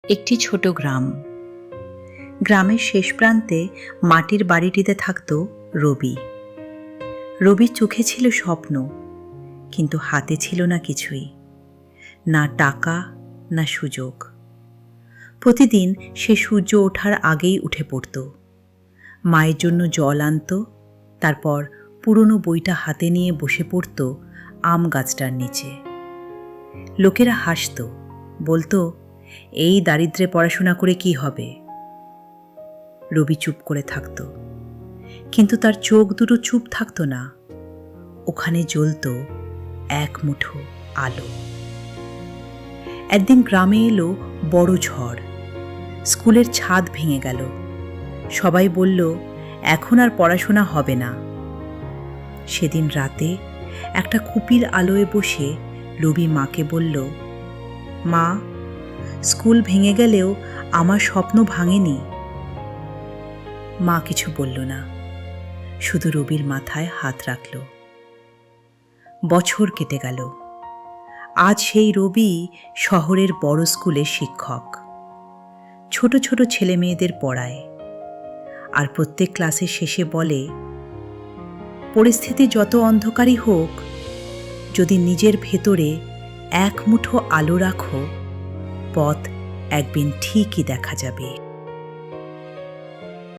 একটি ছোট গ্রাম। গ্রামের শেষ প্রান্তে মাটির বাড়িটিতে থাকত রবি। রবির চোখে ছিল স্বপ্ন, কিন্তু হাতে ছিল না কিছুই, না টাকা না সুযোগ। প্রতিদিন সে সূর্য ওঠার আগেই উঠে পড়ত, মায়ের জন্য জল আনত, তারপর পুরনো বইটা হাতে নিয়ে বসে পড়ত আম গাছটার নিচে। লোকেরা হাসত, বলতো, এই দারিদ্র্যে পড়াশোনা করে কি হবে। রবি চুপ করে থাকত, কিন্তু তার চোখ দুটো চুপ থাকত না। ওখানে জ্বলত এক মুঠো আলো। একদিন গ্রামে এলো বড় ঝড়। স্কুলের ছাদ ভেঙে গেল। সবাই বলল, এখন আর পড়াশোনা হবে না। সেদিন রাতে একটা কুপির আলোয় বসে রবি মাকে বলল, মা, স্কুল ভেঙে গেলেও আমার স্বপ্ন ভাঙেনি। মা কিছু বলল না, শুধু রবির মাথায় হাত রাখল। বছর কেটে গেল। আজ সেই রবি শহরের বড় স্কুলের শিক্ষক। ছোট ছোট ছেলে মেয়েদের পড়ায়, আর প্রত্যেক ক্লাসের শেষে বলে, পরিস্থিতি যত অন্ধকারই হোক, যদি নিজের ভেতরে এক মুঠো আলো রাখো, পথ একদিন ঠিকই দেখা যাবে।